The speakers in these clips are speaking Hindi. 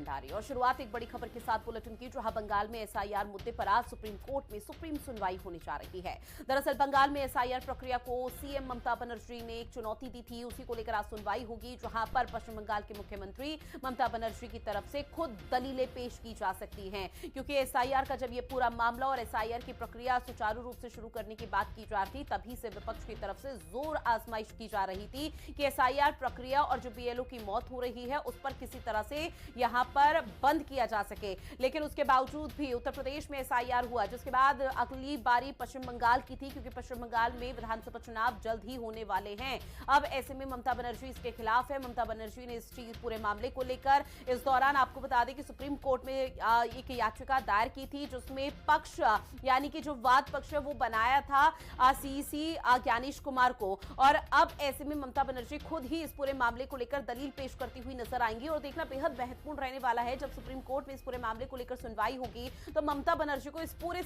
भंडारी। और शुरुआत एक बड़ी खबर के साथ बुलेटिन की, जहां बंगाल में एसआईआर मुद्दे पर आज सुप्रीम कोर्ट में सुप्रीम सुनवाई होने जा रही है। दरअसल बंगाल में एसआईआर प्रक्रिया को सीएम ममता बनर्जी ने एक चुनौती दी थी, उसी को लेकर आज सुनवाई होगी, जहां पर पश्चिम बंगाल के मुख्यमंत्री ममता बनर्जी की तरफ से खुद दलीलें पेश की जा सकती हैं। क्योंकि एसआईआर का जब यह पूरा मामला और एसआईआर की प्रक्रिया सुचारू रूप से शुरू करने की बात की जा रही थी, तभी से विपक्ष की तरफ से जोर आजमाइश की जा रही थी कि एसआईआर प्रक्रिया और जो बीएलओ की मौत हो रही है उस पर किसी तरह से यहां पर बंद किया जा सके। लेकिन उसके बावजूद भी उत्तर प्रदेश में एसआईआर हुआ, जिसके बाद अगली बारी पश्चिम बंगाल की थी, क्योंकि पश्चिम बंगाल में विधानसभा चुनाव जल्द ही होने वाले हैं। अब ऐसे में ममता बनर्जी इसके खिलाफ है। ममता बनर्जी ने इस चीज पूरे मामले को लेकर इस दौरान आपको बता दें कि सुप्रीम कोर्ट में एक याचिका दायर की थी, जिसमें पक्ष यानी कि जो वाद पक्ष है वो बनाया था सीसी ज्ञानेश कुमार को। और अब ऐसे में ममता बनर्जी खुद ही इस पूरे मामले को लेकर दलील पेश करती हुई नजर आएंगी। और देखना बेहद महत्वपूर्ण रहने वाला है, जब सुप्रीम कोर्ट में इस पूरे मामले को लेकर सुनवाई होगी तो ममता बनर्जी को इस पूरे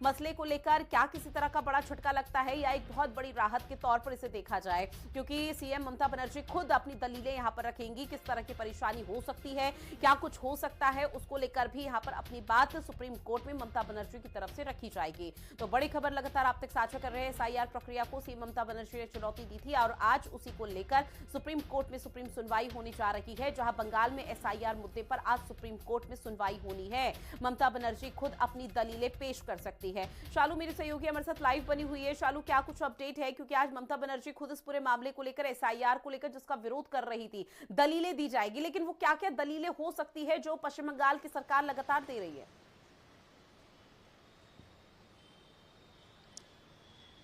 मसले को लेकर क्या किसी तरह का बड़ा झटका लगता है या एक बहुत बड़ी राहत के तौर पर इसे देखा जाए। क्योंकि सीएम ममता बनर्जी खुद अपनी दलीलें यहां पर रखेंगी, किस तरह की परेशानी हो सकती है, क्या कुछ हो सकता है, उसको लेकर भी यहां पर अपनी बात सुप्रीम कोर्ट में ममता बनर्जी की तरफ से रखी जाएगी। तो बड़ी खबर लगातार आप तक साझा कर रहे हैं। एसआईआर प्रक्रिया को सीएम ममता बनर्जी ने चुनौती दी थी और आज उसी को लेकर सुप्रीम कोर्ट में सुप्रीम सुनवाई होने जा रही है, जहां बंगाल में एसआईआर मुद्दे पर आज सुप्रीम कोर्ट में सुनवाई होनी है। ममता बनर्जी खुद अपनी दलीलें पेश कर सकती है। शालू मेरी सहयोगी हमारे साथ लाइव बनी हुई है। शालू, क्या कुछ अपडेट है? क्योंकि आज ममता बनर्जी खुद इस पूरे मामले को लेकर, एसआईआर को लेकर जिसका विरोध कर रही थी, दलीलें दी जाएगी, लेकिन वो क्या क्या दलीलें हो सकती है जो पश्चिम बंगाल की सरकार लगातार दे रही है?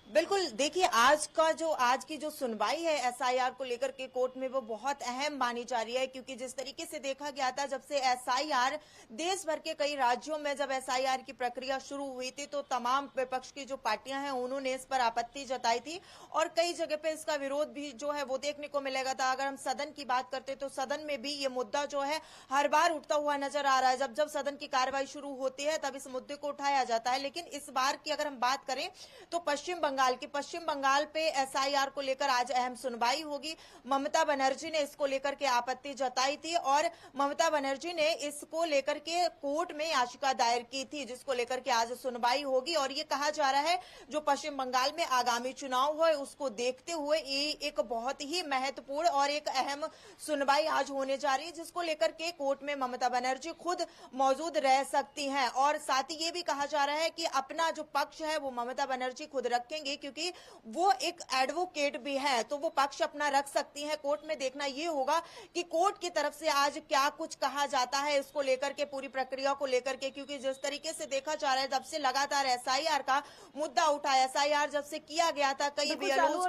बिल्कुल, देखिए आज की जो सुनवाई है एसआईआर को लेकर के कोर्ट में, वो बहुत अहम मानी जा रही है। क्योंकि जिस तरीके से देखा गया था, जब से एसआईआर देश भर के कई राज्यों में जब एसआईआर की प्रक्रिया शुरू हुई थी, तो तमाम विपक्ष की जो पार्टियां हैं उन्होंने इस पर आपत्ति जताई थी और कई जगह पे इसका विरोध भी जो है वो देखने को मिलेगा था। अगर हम सदन की बात करते तो सदन में भी ये मुद्दा जो है हर बार उठता हुआ नजर आ रहा है। जब जब सदन की कार्रवाई शुरू होती है तब इस मुद्दे को उठाया जाता है। लेकिन इस बार की अगर हम बात करें तो पश्चिम बंगाल पे एसआईआर को लेकर आज अहम सुनवाई होगी। ममता बनर्जी ने इसको लेकर के आपत्ति जताई थी और ममता बनर्जी ने इसको लेकर के कोर्ट में याचिका दायर की थी, जिसको लेकर के आज सुनवाई होगी। और ये कहा जा रहा है जो पश्चिम बंगाल में आगामी चुनाव है उसको देखते हुए ये एक बहुत ही महत्वपूर्ण और एक अहम सुनवाई आज होने जा रही है, जिसको लेकर के कोर्ट में ममता बनर्जी खुद मौजूद रह सकती हैं। और साथ ही ये भी कहा जा रहा है कि अपना जो पक्ष है वो ममता बनर्जी खुद रखेंगे, क्योंकि वो एक एडवोकेट भी है, तो वो पक्ष अपना रख सकती है। कोर्ट में देखना ये होगा कि कोर्ट की तरफ से आज क्या कुछ कहा जाता है इसको लेकर के, पूरी प्रक्रिया को लेकर के। क्योंकि जिस तरीके से देखा जा रहा है, जब से लगातार एसआईआर का मुद्दा उठा, एसआईआर जब से किया गया था, कई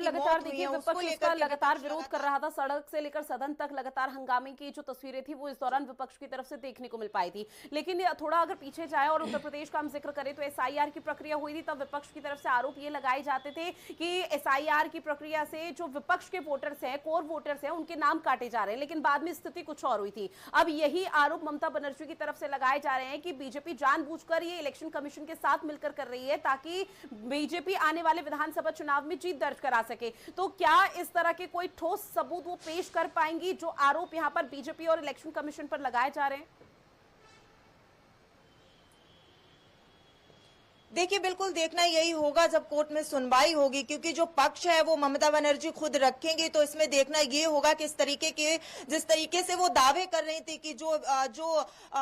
लगातार देखिए विपक्ष इसका लगातार विरोध कर रहा था, सड़क से लेकर सदन तक लगातार हंगामे की जो तस्वीरें थी वो इस दौरान विपक्ष की तरफ से देखने को मिल पाई थी। लेकिन थोड़ा अगर पीछे जाए और उत्तर प्रदेश का हम जिक्र करें तो एसआईआर की प्रक्रिया हुई थी, तब विपक्ष की तरफ से आरोप ये लगाए जाते थे कि एसआईआर की प्रक्रिया से जो विपक्ष के वोटर्स हैं, कोर वोटर्स हैं, उनके नाम काटे जा रहे हैं। लेकिन बाद में स्थिति कुछ और हुई थी। अब यही आरोप ममता बनर्जी की तरफ से लगाए जा रहे हैं कि बीजेपी जानबूझकर ये इलेक्शन कमीशन के साथ मिलकर कर रही है ताकि बीजेपी आने वाले विधानसभा चुनाव में जीत दर्ज करा सके। तो क्या इस तरह के कोई ठोस सबूत वो पेश कर पाएंगी जो आरोप यहां पर बीजेपी और इलेक्शन कमीशन पर लगाए जा रहे हैं? देखिए, बिल्कुल देखना यही होगा जब कोर्ट में सुनवाई होगी, क्योंकि जो पक्ष है वो ममता बनर्जी खुद रखेंगे। तो इसमें देखना ये होगा कि जिस तरीके से वो दावे कर रही थी कि जो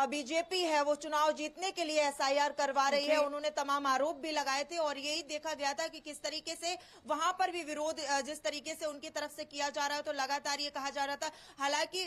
बीजेपी है वो चुनाव जीतने के लिए एसआईआर करवा रही है, उन्होंने तमाम आरोप भी लगाए थे। और यही देखा गया था कि किस तरीके से वहां पर भी विरोध जिस तरीके से उनकी तरफ से किया जा रहा है, तो लगातार ये कहा जा रहा था। हालांकि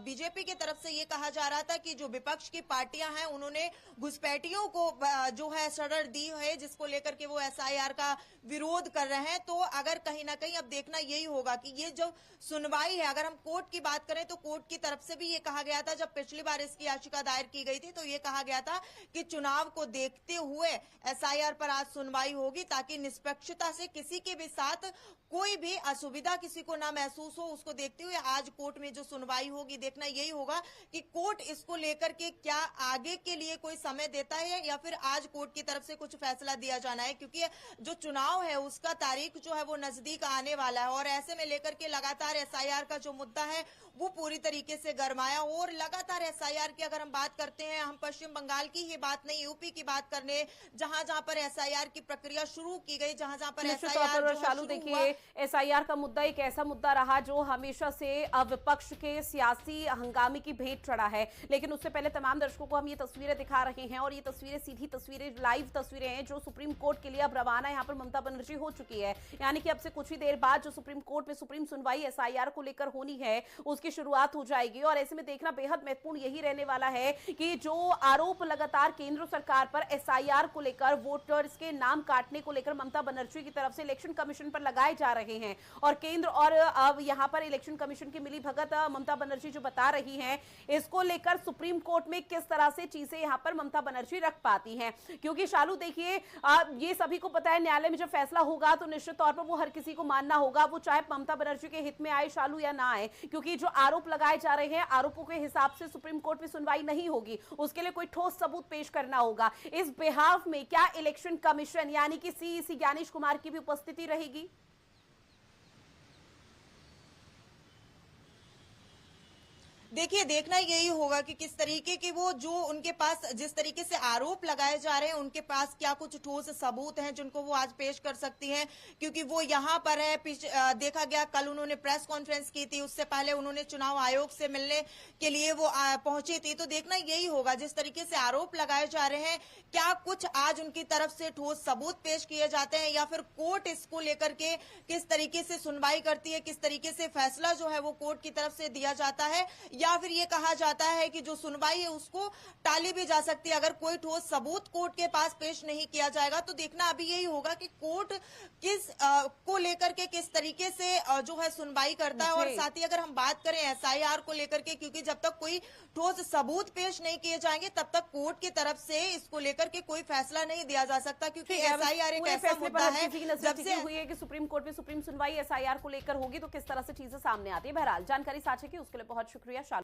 बीजेपी की तरफ से ये कहा जा रहा था कि जो विपक्ष की पार्टियां हैं उन्होंने घुसपैठियों को जो है शरण दी है, जिसको लेकर के वो एसआईआर का विरोध कर रहे हैं। तो अगर कहीं ना कहीं अब देखना यही होगा कि ये जो सुनवाई है, अगर हम कोर्ट की बात करें तो कोर्ट की तरफ से भी ये कहा गया था, जब पिछली बार इसकी याचिका दायर की गई थी तो ये कहा गया था कि चुनाव को देखते हुए एसआईआर पर आज सुनवाई होगी, ताकि निष्पक्षता से किसी के भी साथ कोई भी असुविधा किसी को ना महसूस हो। उसको देखते हुए आज कोर्ट में जो सुनवाई होगी, देखना यही होगा कि कोर्ट इसको लेकर के क्या आगे के लिए कोई समय देता है या फिर आज कोर्ट की तरफ से कुछ कुछ फैसला दिया जाना है, क्योंकि जो चुनाव है उसका तारीख जो है वो नजदीक आने वाला है। और ऐसे में लेकर के लगातार एसआईआर का जो मुद्दा है वो पूरी तरीके से गरमाया। और लगातार एसआईआर की अगर हम बात करते हैं, हम पश्चिम बंगाल की ही बात नहीं, यूपी की बात करने, जहां जहां पर एसआईआर की प्रक्रिया शुरू की गई, जहां जहां पर निश्चित तौर पर शालू देखिए, एसआईआर का मुद्दा एक ऐसा मुद्दा रहा जो हमेशा से विपक्ष के सियासी हंगामे की भेंट चढ़ा है। लेकिन उससे पहले तमाम दर्शकों को हम ये तस्वीरें दिखा रहे हैं, और ये तस्वीरें सीधी तस्वीरें, लाइव तस्वीरें हैं जो सुप्रीम कोर्ट के लिए अब रवाना यहाँ पर ममता बनर्जी हो चुकी है। यानी कि अब से कुछ ही देर बाद जो सुप्रीम कोर्ट में सुप्रीम सुनवाई एसआईआर को लेकर होनी है उसकी शुरुआत हो जाएगी। और ऐसे में देखना बेहद महत्वपूर्ण यही रहने वाला है कि जो आरोप लगातार केंद्र सरकार पर एसआईआर को लेकर, वोटर्स के नाम काटने को लेकर ममता बनर्जी की तरफ से इलेक्शन कमीशन पर लगाए जा रहे हैं, और केंद्र और अब यहां पर इलेक्शन कमीशन की मिली भगत ममता बनर्जी जो बता रही हैं, इसको लेकर सुप्रीम कोर्ट में किस तरह से चीजें यहां पर ममता बनर्जी रख पाती हैं। क्योंकि शालू देखिए, ये सभी को पता है न्यायालय में जब फैसला होगा तो निश्चित तौर पर वो हर किसी को मानना होगा, वो चाहे ममता बनर्जी के हित में आए शालू या ना आए। क्योंकि जो आरोप लगाए जा रहे हैं, आरोपों के हिसाब से सुप्रीम कोर्ट में सुनवाई नहीं होगी, उसके लिए कोई ठोस सबूत पेश करना होगा। इस बिहाफ में क्या इलेक्शन कमीशन यानी कि सीईसी ज्ञानेश कुमार की भी उपस्थिति रहेगी? देखिए, देखना यही होगा कि किस तरीके की वो जो उनके पास जिस तरीके से आरोप लगाए जा रहे हैं, उनके पास क्या कुछ ठोस सबूत हैं जिनको वो आज पेश कर सकती हैं। क्योंकि वो यहाँ पर है, देखा गया कल उन्होंने प्रेस कॉन्फ्रेंस की थी, उससे पहले उन्होंने चुनाव आयोग से मिलने के लिए वो पहुंची थी। तो देखना यही होगा, जिस तरीके से आरोप लगाए जा रहे हैं, क्या कुछ आज उनकी तरफ से ठोस सबूत पेश किए जाते हैं, या फिर कोर्ट इसको लेकर के किस तरीके से सुनवाई करती है, किस तरीके से फैसला जो है वो कोर्ट की तरफ से दिया जाता है, या फिर ये कहा जाता है कि जो सुनवाई है उसको टाली भी जा सकती है अगर कोई ठोस सबूत कोर्ट के पास पेश नहीं किया जाएगा। तो देखना अभी यही होगा कि कोर्ट किस को लेकर के किस तरीके से जो है सुनवाई करता है। और साथ ही अगर हम बात करें एसआईआर को लेकर के, क्योंकि जब तक कोई ठोस सबूत पेश नहीं किए जाएंगे तब तक कोर्ट की तरफ से इसको लेकर के कोई फैसला नहीं दिया जा सकता। क्योंकि एसआईआर एक ऐसा मुद्दा है जब से हुई है कि सुप्रीम कोर्ट में सुप्रीम सुनवाई एसआईआर को लेकर होगी तो किस तरह से चीजें सामने आती है। बहरहाल जानकारी साझा की उसके लिए बहुत शुक्रिया।